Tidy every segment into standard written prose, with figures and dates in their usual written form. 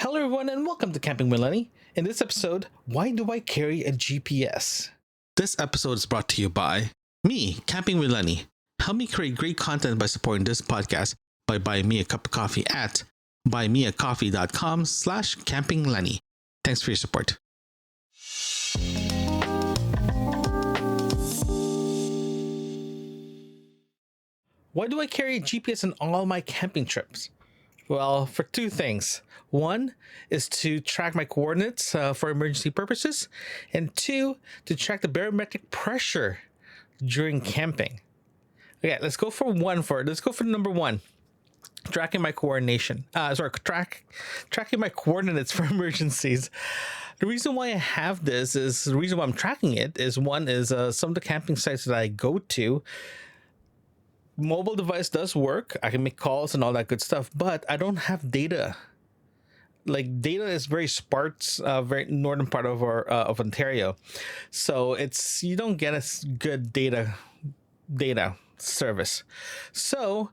Hello, everyone, and welcome to Camping with Lenny. In this episode, why do I carry a GPS? This episode is brought to you by me, Camping with Lenny. Help me create great content by supporting this podcast by buying me a cup of coffee at buymeacoffee.com/campinglenny. Thanks for your support. Why do I carry a GPS on all my camping trips? Well, for two things. One is to track my coordinates for emergency purposes, and two, to track the barometric pressure during camping. Okay, let's go for number one. Tracking my tracking my coordinates for emergencies. The reason why I have this is the reason why I'm tracking it is one is some of the camping sites that I go to. Mobile device does work. I can make calls and all that good stuff, but I don't have data. Like, data is very sparse, very northern part of our of Ontario, so you don't get a good data service. So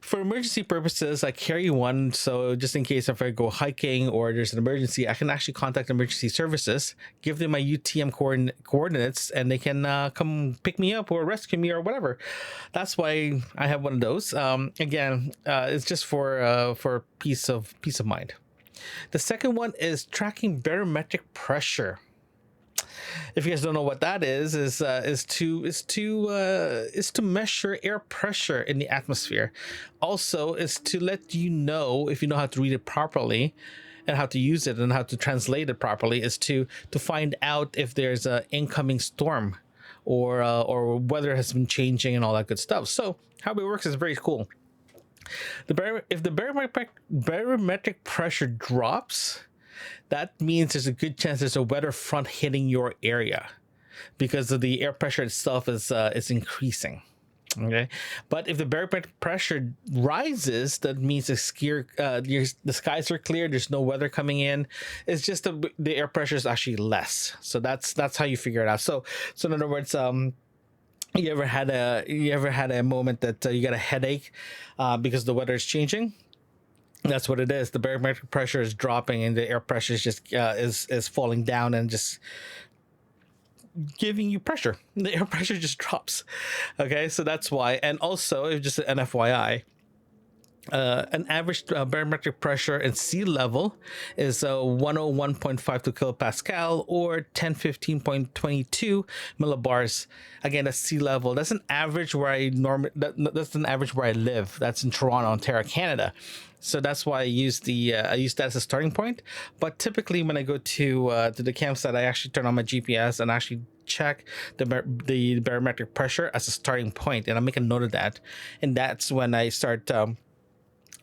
for emergency purposes, I carry one, so just in case if I go hiking or there's an emergency, I can actually contact emergency services, give them my UTM coordinates, and they can come pick me up or rescue me or whatever. That's why I have one of those. Again, it's just for peace of mind. The second one is tracking barometric pressure. If you guys don't know what that is to measure air pressure in the atmosphere. Also, is to let you know, if you know how to read it properly and how to use it and how to translate it properly, is to find out if there's an incoming storm or weather has been changing and all that good stuff. So how it works is very cool. If the barometric pressure drops, that means there's a good chance there's a weather front hitting your area because of the air pressure itself is increasing. Okay, but if the barometric pressure rises, that means the skies are clear. There's no weather coming in. It's just the air pressure is actually less. So that's how you figure it out. So in other words, you ever had a moment that you got a headache because the weather is changing? That's what it is. The barometric pressure is dropping and the air pressure is just is falling down and just giving you pressure. The air pressure just drops. Okay, so that's why. And also, just an FYI, an average barometric pressure and sea level is 101.52 kilopascal or 1015.22 millibars. Again, that's sea level. That's an average where that's an average where I live. That's in Toronto, Ontario, Canada. So that's why I use that as a starting point. But typically, when I go to the campsite, I actually turn on my GPS and actually check the barometric pressure as a starting point, and I make a note of that. And that's when I start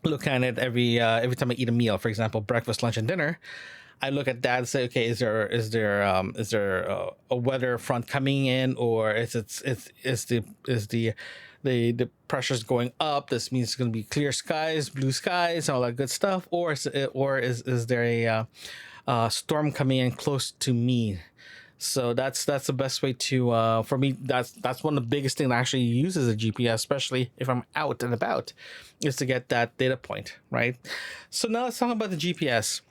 looking at it every time I eat a meal. For example, breakfast, lunch, and dinner. I look at that and say, okay, is there a weather front coming in, or is the pressure's going up? This means it's going to be clear skies, blue skies, all that good stuff, or is there a storm coming in close to me? So that's the best way to for me. That's one of the biggest things I actually use as a GPS, especially if I'm out and about, is to get that data point, right? So now let's talk about the GPS.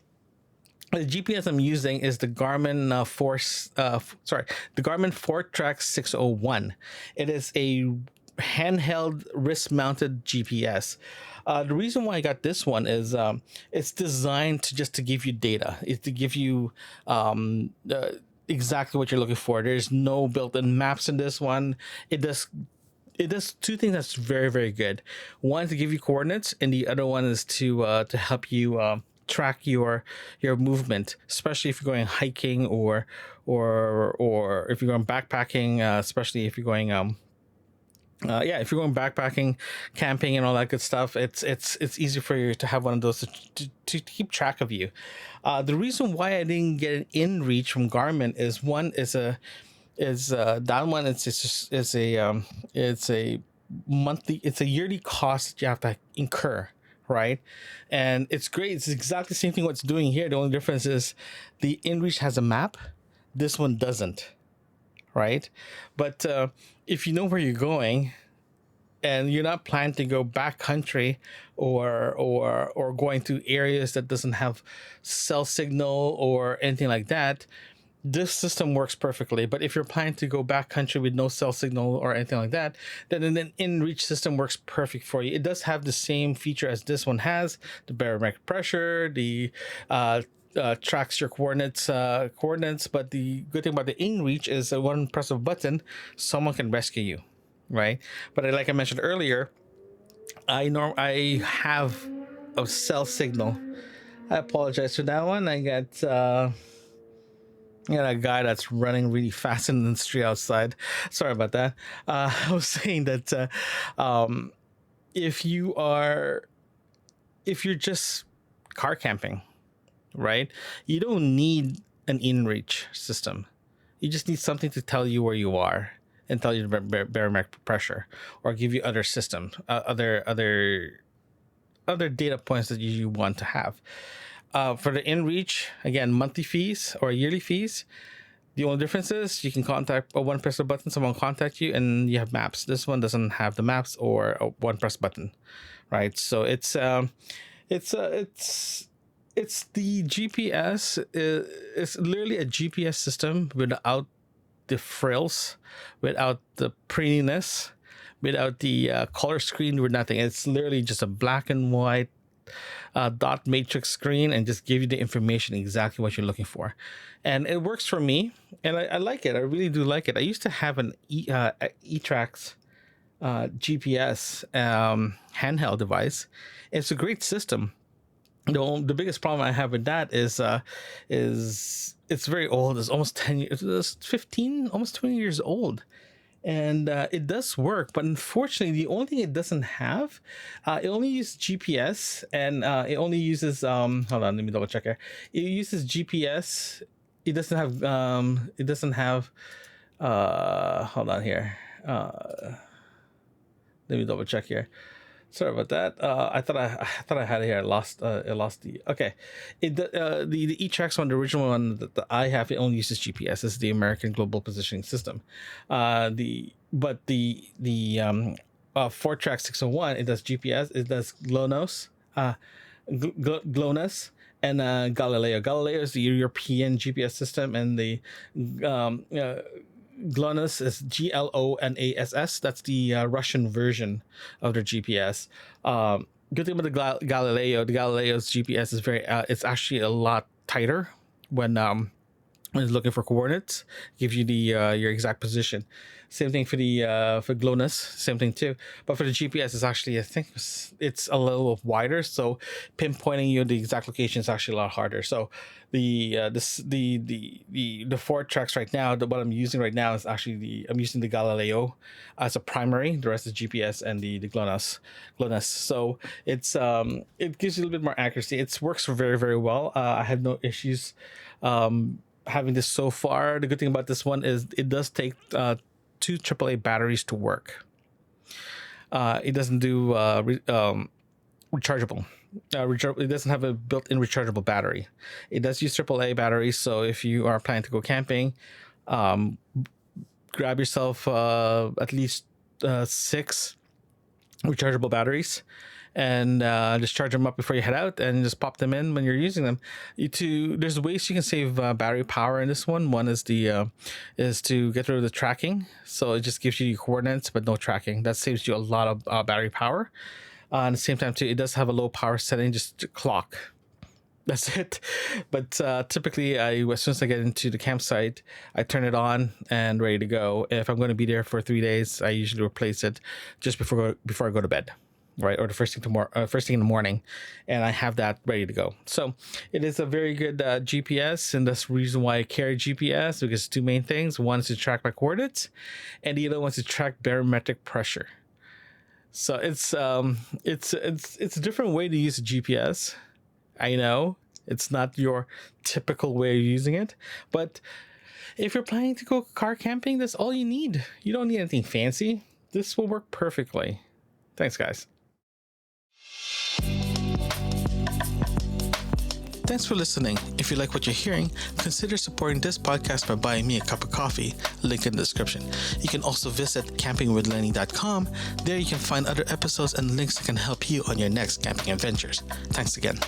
The GPS I'm using is the Garmin the Garmin ForTrack 601. It is a handheld wrist-mounted GPS. The reason why I got this one is it's designed to give you data. It's to give you exactly what you're looking for. There's no built-in maps in this one. It does two things that's very, very good. One, to give you coordinates, and the other one is to help you track your movement, especially if you're going hiking or if you're going backpacking, especially if you're going if you're going backpacking, camping, and all that good stuff. It's easy for you to have one of those to keep track of you. The reason why I didn't get an InReach from Garmin is it's a yearly cost that you have to incur, right? And it's great. It's exactly the same thing what's doing here. The only difference is the InReach has a map. This one doesn't, right? But if you know where you're going, and you're not planning to go backcountry or going to areas that doesn't have cell signal or anything like that, this system works perfectly. But if you're planning to go backcountry with no cell signal or anything like that, then an inReach system works perfect for you. It does have the same feature as this one has: the barometric pressure, the tracks your coordinates. But the good thing about the inReach is that one press of a button, someone can rescue you, right? But like I mentioned earlier, I have a cell signal. I apologize for that one. I got a guy that's running really fast in the street outside. Sorry about that. I was saying that if you are if you're just car camping, right? You don't need an in-reach system. You just need something to tell you where you are and tell you the barometric pressure, or give you other other data points that you want to have. For the in-reach, again, monthly fees or yearly fees. The only difference is you can contact a one press a button, someone contact you, and you have maps. This one doesn't have the maps or a one press button, right? So it's the GPS. It's literally a GPS system without the frills, without the prettiness, without the color screen, with nothing. It's literally just a black and white dot matrix screen, and just give you the information exactly what you're looking for. And it works for me, and I like it. I really do like it. I used to have an eTrax GPS handheld device. It's a great system. The biggest problem I have with that is it's very old. It's almost 10 years. It's 15, almost 20 years old. And it does work, but unfortunately, the only thing it doesn't have, it only uses GPS, and it only uses hold on, let me double check here. It uses GPS. It doesn't have hold on here. Let me double check here. Sorry about that. I thought I had it here. I lost the. Okay, the eTrax one, the original one that I have, it only uses GPS. It's the American Global Positioning System. The 4Track 601, it does GPS. It does GLONASS, and Galileo. Galileo is the European GPS system, and the GLONASS is GLONASS. That's the Russian version of their GPS. Good thing about the Galileo's GPS is it's actually a lot tighter when it's looking for coordinates. Gives you the your exact position. Same thing for the for GLONASS, same thing too. But for the GPS, it's actually, I think it's a little wider, so pinpointing you the exact location is actually a lot harder. So the 4 tracks right now, what I'm using right now is actually I'm using the Galileo as a primary. The rest is GPS and the GLONASS. So it's it gives you a little bit more accuracy. It works very, very well. I have no issues having this so far. The good thing about this one is it does take 2 AAA batteries to work. It doesn't do rechargeable. It doesn't have a built-in rechargeable battery. It does use AAA batteries, so if you are planning to go camping, grab yourself at least 6 rechargeable batteries, and just charge them up before you head out, and just pop them in when you're using them. There's ways you can save battery power in this one. One is is to get rid of the tracking, so it just gives you the coordinates but no tracking. That saves you a lot of battery power. At the same time too, it does have a low power setting, just to clock. That's it. But typically, as soon as I get into the campsite, I turn it on and ready to go. If I'm going to be there for 3 days, I usually replace it just before I go to bed, right, or the first thing in the morning, and I have that ready to go. So it is a very good GPS, and that's the reason why I carry GPS, because 2 main things: one is to track my coordinates, and the other one is to track barometric pressure. So it's a different way to use a GPS. I know it's not your typical way of using it, but if you're planning to go car camping, that's all you need. You don't need anything fancy. This will work perfectly. Thanks, guys. Thanks for listening. If you like what you're hearing, consider supporting this podcast by buying me a cup of coffee, link in the description. You can also visit campingwithlenny.com. There you can find other episodes and links that can help you on your next camping adventures. Thanks again.